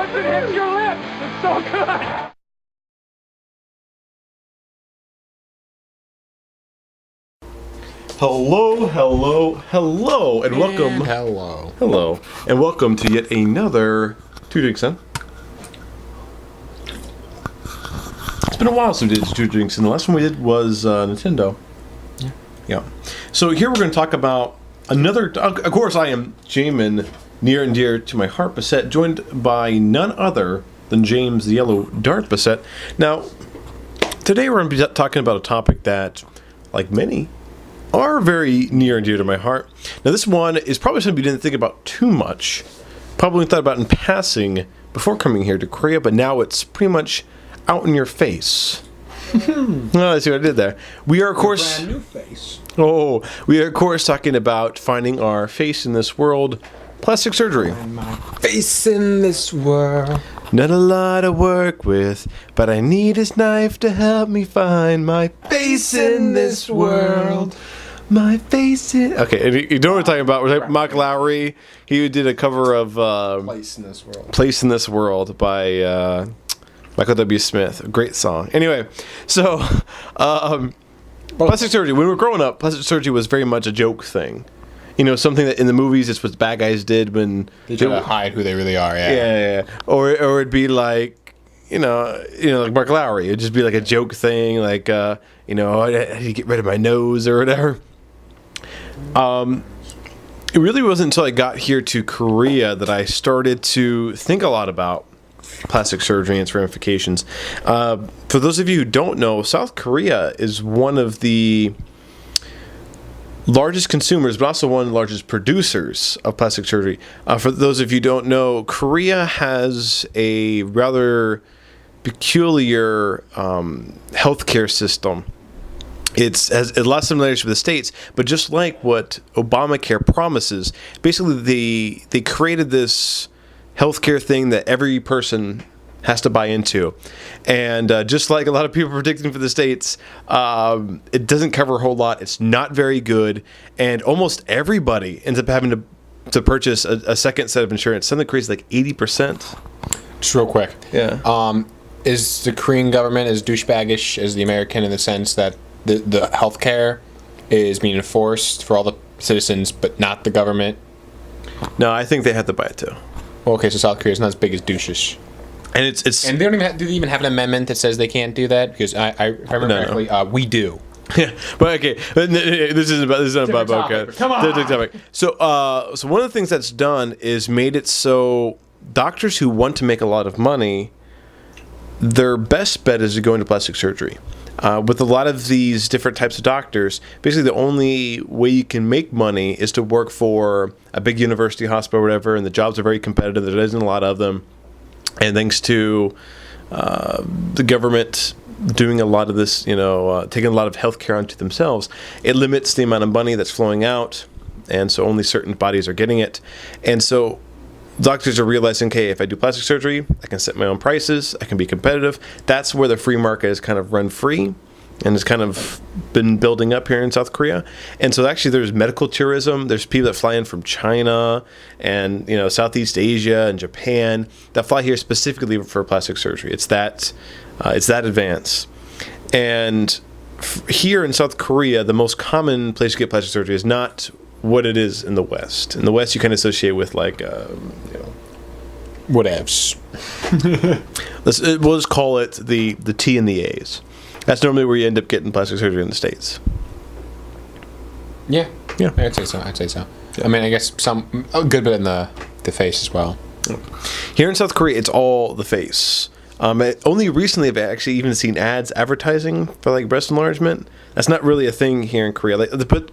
once it hits your lips, it's so good. Hello, and welcome. Hello, and welcome to yet another Two Drinks, huh? It's been a while since we did Two Drinks, and the last one we did was Nintendo. Yeah. So here we're going to talk about another. Of course, I am Jamin, near and dear to my heart, Bassette, joined by none other than James, the Yellow Dart Bassette. Now, today we're going to be talking about a topic that, like many, are very near and dear to my heart. Now, this one is probably something you didn't think about too much. Probably thought about in passing before coming here to Korea, but now it's pretty much out in your face. Oh, I see what I did there. We are, of course, brand new face. Oh, we are, of course, talking about finding our face in this world. Plastic surgery. Find my face in this world. Not a lot to work with, but I need his knife to help me find my face in this world. My face in... Okay, and you know what we're talking about? We're talking about Mark Lowry. He did a cover of Place in this world. Place in This World by Michael W. Smith. A great song. Anyway, so plastic surgery. When we were growing up, plastic surgery was very much a joke thing. You know, something that in the movies, it's what bad guys did when They try to hide who they really are, yeah. Or it'd be like, you know, like Mark Lowry. It'd just be like a joke thing, like, I had to get rid of my nose or whatever. It really wasn't until I got here to Korea that I started to think a lot about plastic surgery and its ramifications. For those of you who don't know, South Korea is one of the largest consumers, but also one of the largest producers of plastic surgery. For those of you who don't know, Korea has a rather peculiar healthcare system. It has a lot of similarities with the States, but just like what Obamacare promises, basically they created this healthcare thing that every person has to buy into. And just like a lot of people predicting for the States, it doesn't cover a whole lot. It's not very good. And almost everybody ends up having to purchase a second set of insurance. Something crazy like 80%. Just real quick. Yeah. Is the Korean government as douchebaggish as the American in the sense that the healthcare is being enforced for all the citizens, but not the government? No, I think they have to buy it too. Well, okay, so South Korea is not as big as douches. And it's And they don't even do they even have an amendment that says they can't do that? Because if I remember correctly, we do. Yeah, but okay. This isn't about topic. Come on. Different topic. So one of the things that's done is made it so doctors who want to make a lot of money, their best bet is to go into plastic surgery. With a lot of these different types of doctors, basically the only way you can make money is to work for a big university hospital or whatever, and the jobs are very competitive. There isn't a lot of them. And thanks to the government doing a lot of this, taking a lot of healthcare onto themselves, it limits the amount of money that's flowing out, and so only certain bodies are getting it. And so doctors are realizing, okay, if I do plastic surgery, I can set my own prices, I can be competitive. That's where the free market has kind of run free, and it's kind of been building up here in South Korea. And so actually there's medical tourism. There's people that fly in from China and Southeast Asia and Japan that fly here specifically for plastic surgery. It's that advanced. And here in South Korea, the most common place to get plastic surgery is not what it is in the West. In the West, you kind of associate with Whatevs. We'll just call it the T and the A's. That's normally where you end up getting plastic surgery in the States. Yeah. Yeah. I'd say so. Yeah. I mean, I guess a good bit in the face as well. Here in South Korea, it's all the face. Only recently have I actually even seen ads advertising for like breast enlargement. That's not really a thing here in Korea. Like they put,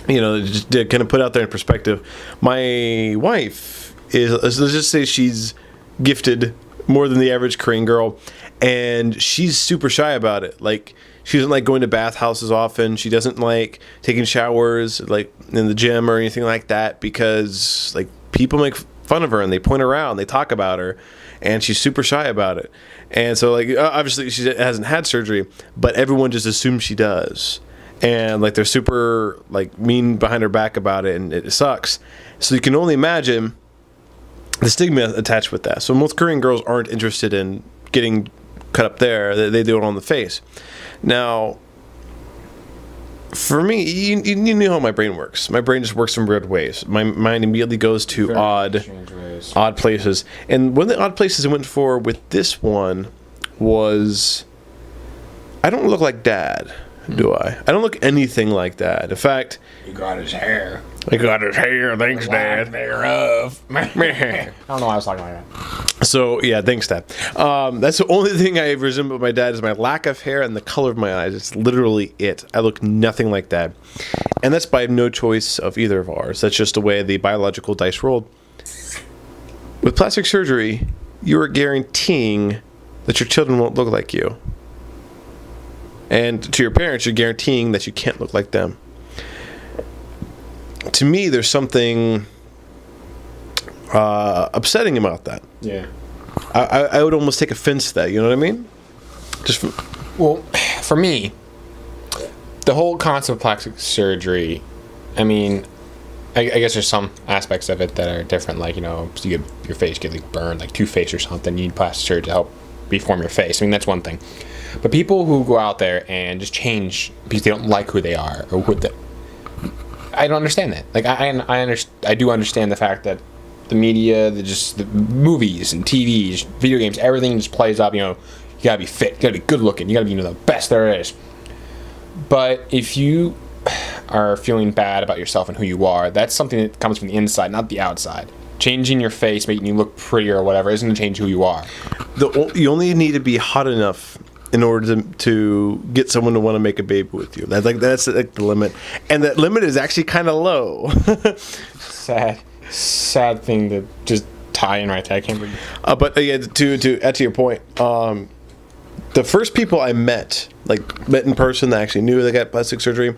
just to kind of put out there in perspective. My wife is, let's just say she's gifted more than the average Korean girl, and she's super shy about it. Like, she doesn't like going to bathhouses often. She doesn't like taking showers like in the gym or anything like that because like people make fun of her and they point her out and they talk about her, and she's super shy about it. And so like obviously she hasn't had surgery, but everyone just assumes she does. And like they're super like mean behind her back about it, and it sucks. So you can only imagine the stigma attached with that. So most Korean girls aren't interested in getting cut up there. They do it on the face. Now, for me, you know how my brain works. My brain just works in weird ways. My mind immediately goes to odd places. And one of the odd places I went for with this one was, I don't look like Dad, do I? I don't look anything like Dad. In fact, You got his hair. I got his hair. Thanks, Dad. Thereof. I don't know why I was talking like that. So yeah, thanks, Dad. That's the only thing I resemble my dad is my lack of hair and the color of my eyes. It's literally it. I look nothing like Dad, and that's by no choice of either of ours. That's just the way the biological dice rolled. With plastic surgery, you are guaranteeing that your children won't look like you, and to your parents, you're guaranteeing that you can't look like them. To me, there's something upsetting about that. Yeah. I would almost take offense to that. You know what I mean? Well, for me, the whole concept of plastic surgery, I mean, I guess there's some aspects of it that are different. Like, you know, you get your face get like burned, like two-face or something. You need plastic surgery to help reform your face. I mean, that's one thing. But people who go out there and just change because they don't like who they are or what the, I don't understand that. Like, I do understand the fact that the media, the movies and TVs, video games, everything just plays up. You know, you gotta be fit, you gotta be good looking, you gotta be, you know, the best there is. But if you are feeling bad about yourself and who you are, that's something that comes from the inside, not the outside. Changing your face, making you look prettier or whatever, isn't gonna change who you are. You only need to be hot enough in order to get someone to want to make a baby with you. That's like the limit, and that limit is actually kind of low. Sad thing to just tie in right there. I can't believe. But yeah, to add to your point, the first people I met in person that actually knew they got plastic surgery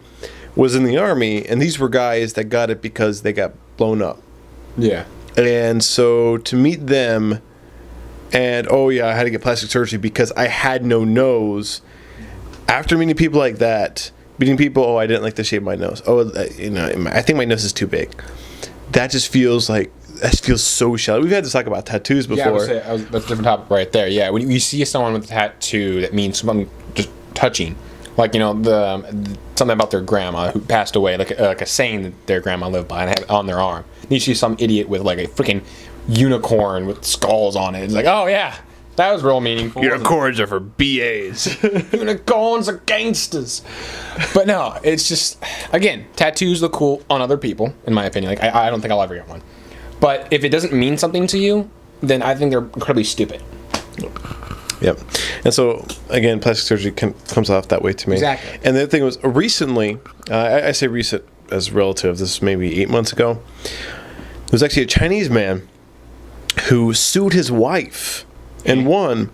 was in the Army, and these were guys that got it because they got blown up. Yeah. And so to meet them, and oh yeah, I had to get plastic surgery because I had no nose. After meeting people like that, meeting people, oh, I didn't like the shape of my nose. Oh, you know, I think my nose is too big. That just feels so shallow. We've had to talk about tattoos before. Yeah, that's a different topic right there. Yeah, when you see someone with a tattoo, that means something just touching. Like, you know, something about their grandma who passed away, like a saying that their grandma lived by and had it on their arm. And you see some idiot with like a freaking unicorn with skulls on it. It's like, oh yeah, that was real meaningful. Unicorns are for BAs. Unicorns are gangsters. But no, it's just, again, tattoos look cool on other people, in my opinion. Like, I don't think I'll ever get one. But if it doesn't mean something to you, then I think they're incredibly stupid. Yep. And so, again, plastic surgery comes off that way to me. Exactly. And the other thing was, recently, I say recent as relative, this was maybe 8 months ago, there was actually a Chinese man who sued his wife and won.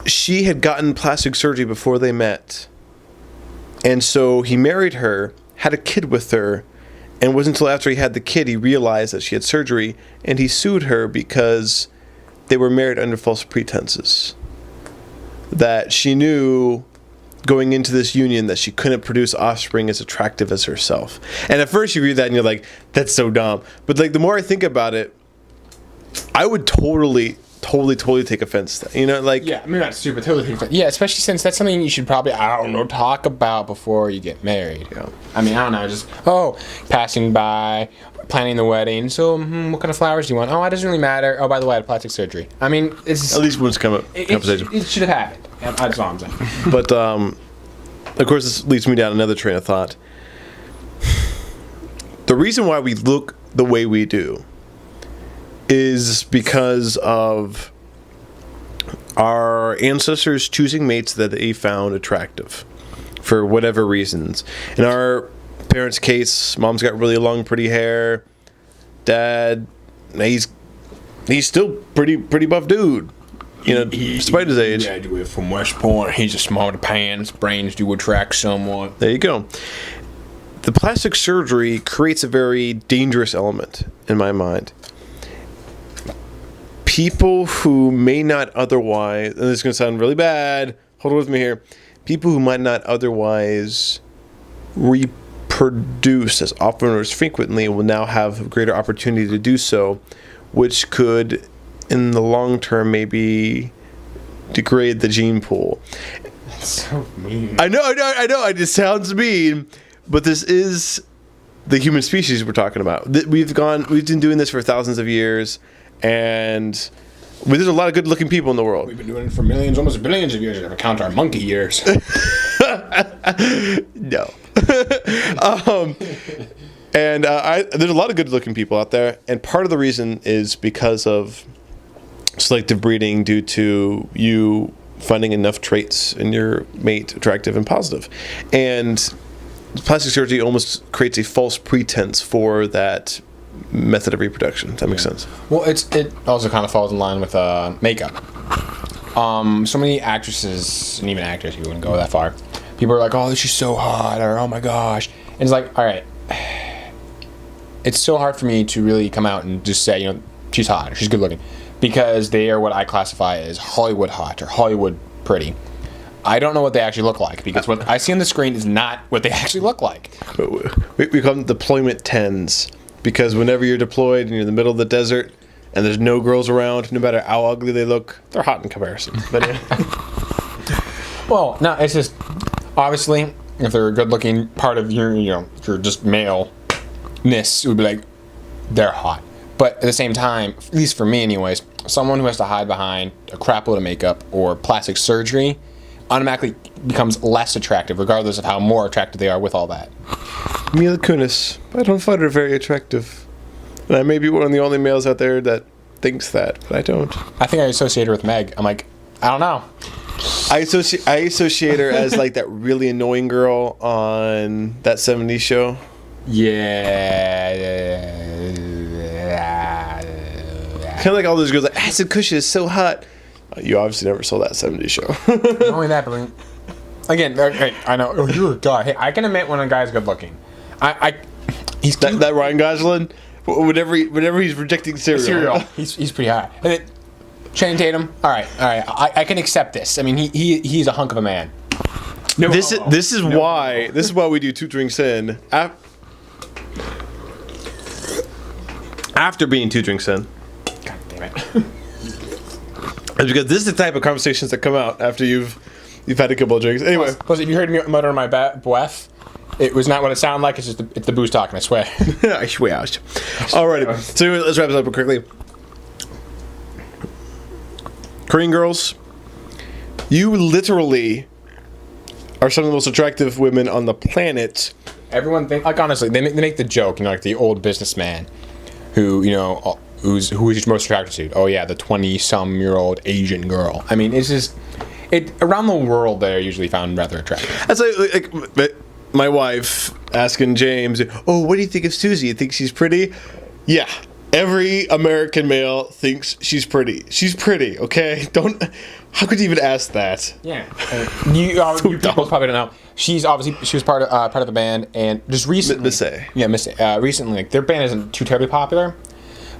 She had gotten plastic surgery before they met. And so he married her, had a kid with her, and it wasn't until after he had the kid he realized that she had surgery, and he sued her because they were married under false pretenses. That she knew going into this union that she couldn't produce offspring as attractive as herself. And at first you read that and you're like, that's so dumb. But like the more I think about it, I would totally take offense to that. You know, like... Yeah, I mean, not super, totally take offense. Yeah, especially since that's something you should probably, I don't know, talk about before you get married. Yeah. I mean, I don't know, just, passing by, planning the wedding. So, what kind of flowers do you want? Oh, it doesn't really matter. Oh, by the way, I had plastic surgery. I mean, it's... At least once conversation. It should have happened. That's all I'm saying. But, of course, this leads me down another train of thought. The reason why we look the way we do is because of our ancestors choosing mates that they found attractive for whatever reasons. In our parents' case, mom's got really long, pretty hair. Dad, he's still pretty buff dude. You know, despite his age. Graduated from West Point. He's a smarter pants. Brains do attract someone. There you go. The plastic surgery creates a very dangerous element in my mind. People who may not otherwise, and this is going to sound really bad, hold on with me here, people who might not otherwise reproduce as often or as frequently will now have a greater opportunity to do so which could, in the long term, maybe degrade the gene pool. That's so mean. I know. It sounds mean, but this is the human species we're talking about. We've been doing this for thousands of years, and there's a lot of good-looking people in the world. We've been doing it for millions, almost billions of years. If I count our monkey years. No. And there's a lot of good-looking people out there, and part of the reason is because of selective breeding due to you finding enough traits in your mate attractive and positive. And plastic surgery almost creates a false pretense for that method of reproduction. Does that make sense? Well, it also kind of falls in line with makeup. So many actresses, and even actors, you wouldn't go that far. People are like, oh, she's so hot, or oh my gosh. And it's like, all right. It's so hard for me to really come out and just say, she's hot, or she's good looking. Because they are what I classify as Hollywood hot, or Hollywood pretty. I don't know what they actually look like, because what I see on the screen is not what they actually look like. We call them deployment 10s, because whenever you're deployed and you're in the middle of the desert and there's no girls around, no matter how ugly they look, they're hot in comparison. But well, no, it's just obviously if they're a good-looking part of your, if you're just maleness, it would be like they're hot. But at the same time, at least for me, anyways, someone who has to hide behind a crap load of makeup or plastic surgery automatically becomes less attractive, regardless of how more attractive they are with all that. Mila Kunis, I don't find her very attractive. And I may be one of the only males out there that thinks that, but I don't. I think I associate her with Meg. I'm like, I don't know. I associate her as like that really annoying girl on that 70s show. Yeah. Kind of like all those girls, like, Acid Cushion is so hot. You obviously never saw that 70s show. Not only that, but again, hey, I know. Oh, you're a guy. Hey, I can admit when a guy's good looking. He's cute. That Ryan Gosling, whenever he's rejecting cereal. He's pretty high. And then Channing Tatum. All right. I can accept this. I mean, he's a hunk of a man. No, this is why we do 2 drinks in. After being 2 drinks in. God damn it. It's because this is the type of conversations that come out after you've had a couple of drinks. Anyway. Plus, if you heard me mutter my breath, it was not what it sounded like. It's just it's the booze talking, I swear. I swear. Alrighty. So let's wrap this up quickly. Korean girls, you literally are some of the most attractive women on the planet. Everyone thinks, like, honestly, they make the joke, like the old businessman who, who is most attracted to? Oh yeah, the 20-some-year-old Asian girl. I mean, it's just around the world they're usually found rather attractive. That's like my wife asking James, "Oh, what do you think of Susie? You think she's pretty?" Yeah, every American male thinks she's pretty. She's pretty, okay? How could you even ask that? Yeah, you people probably don't know. She was part of the band, and just recently, recently, like their band isn't too terribly popular.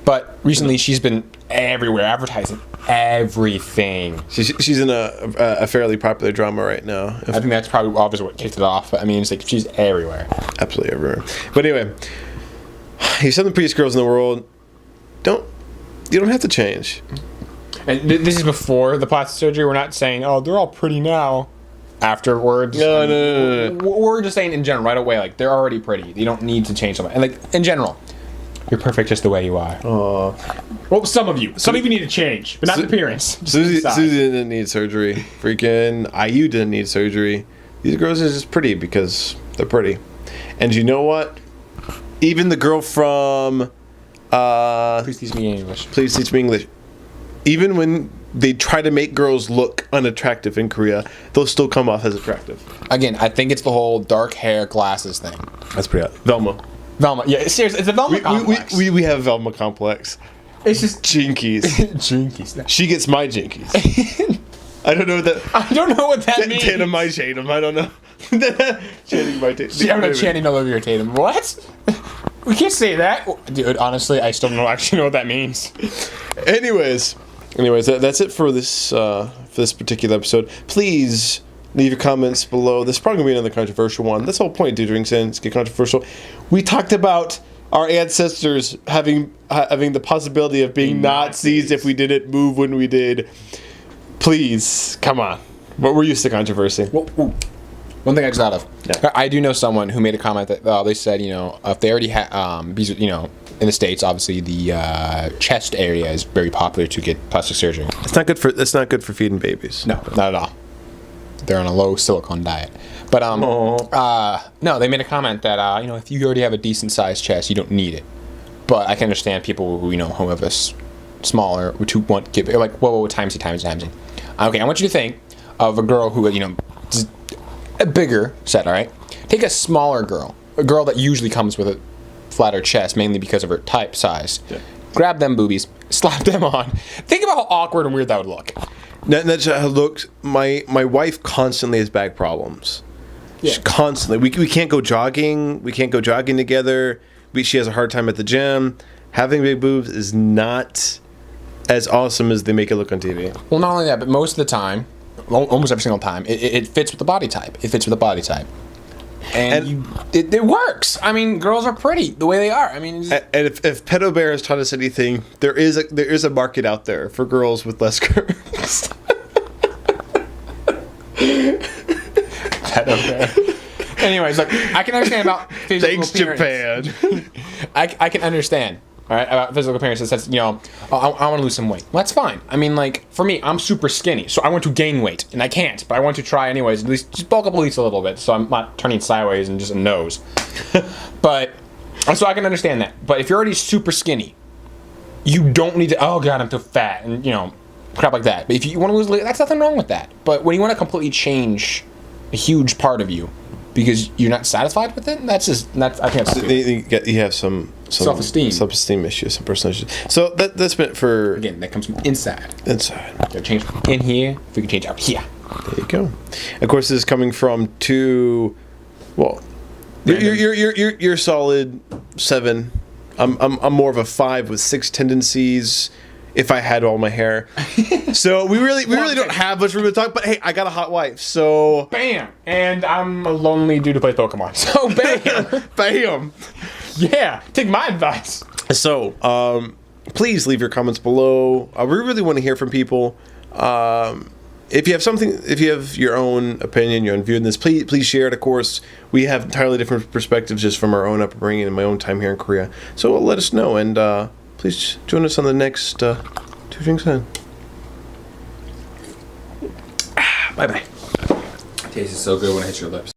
But recently, she's been everywhere, advertising everything. She's in a fairly popular drama right now. I think that's probably obviously what kicked it off. But I mean, it's like she's everywhere. Absolutely everywhere. But anyway, you're some of the prettiest girls in the world. You don't have to change. And this is before the plastic surgery. We're not saying, oh, they're all pretty now. Afterwards. No. We're just saying in general, right away, like they're already pretty. You don't need to change something. And like in general. You're perfect just the way you are. Well, some of you need to change, but not appearance. Susie didn't need surgery. Freaking IU didn't need surgery. These girls are just pretty because they're pretty. And you know what? Even the girl from Please teach me English. Please teach me English. Even when they try to make girls look unattractive in Korea, they'll still come off as attractive. Again, I think it's the whole dark hair, glasses thing. That's pretty hot. Velma, yeah, seriously, it's a Velma complex. We have Velma complex. It's just Jinkies. Jinkies. She gets my jinkies. I don't know what that means. Tatum my Tatum. I don't know. Chanting my Tatum. I'm not chanting all over your Tatum. What? We can't say that, dude. Honestly, I still don't actually know what that means. Anyways, that's it for this particular episode. Please leave your comments below. This is probably going to be another controversial one. That's the whole point of 2 drinks in. It's get controversial. We talked about our ancestors having the possibility of being Nazis if we didn't move when we did. Please, come on. What were used to controversy? Well, one thing I just thought of. Yeah. I do know someone who made a comment that they said, if they already had, in the States, obviously the chest area is very popular to get plastic surgery. It's not good for feeding babies. No, not at all. They're on a low silicone diet. But no, they made a comment that if you already have a decent sized chest, you don't need it. But I can understand people who who have a smaller, who want to give like whoa, timesy. Okay, I want you to think of a girl who a bigger set. All right, take a smaller girl, a girl that usually comes with a flatter chest, mainly because of her type size. Yeah. Grab them boobies, slap them on. Think about how awkward and weird that would look. That's how it looks. My wife constantly has back problems. Yeah. Constantly. We can't go jogging. We can't go jogging together. She has a hard time at the gym. Having big boobs is not as awesome as they make it look on TV. Well, not only that, but most of the time, almost every single time, it fits with the body type. And it works. I mean, girls are pretty the way they are. I mean, and if Pedo Bear has taught us anything, there is a market out there for girls with less curves. Pedo Bear. Anyways, look, I can understand about physical appearance. Japan. I can understand. All right, about physical appearance. It says, I want to lose some weight. Well, that's fine. I mean, like, for me, I'm super skinny, so I want to gain weight, and I can't, but I want to try anyways. At least just bulk up at least a little bit, so I'm not turning sideways and just a nose. But so I can understand that. But if you're already super skinny, you don't need to. Oh God, I'm too fat, and crap like that. But if you want to lose weight, that's nothing wrong with that. But when you want to completely change a huge part of you because you're not satisfied with it, I think that's stupid. You have some self-esteem issues, some personal issues. So that's meant for, again, that comes from inside. Gotta change in here if we can change out here. There you go. Of course, this is coming from two. Well, you're solid 7. I'm more of a 5 with 6 tendencies. If I had all my hair, so we really don't have much room to talk. But hey, I got a hot wife, so bam, and I'm a lonely dude who plays Pokemon. So bam, bam, yeah. Take my advice. So please leave your comments below. We really want to hear from people. If you have your own opinion, your own view on this, please share it. Of course, we have entirely different perspectives just from our own upbringing and my own time here in Korea. So let us know, and please join us on the next Two Drinks In. Bye bye. Tastes so good when it hits your lips.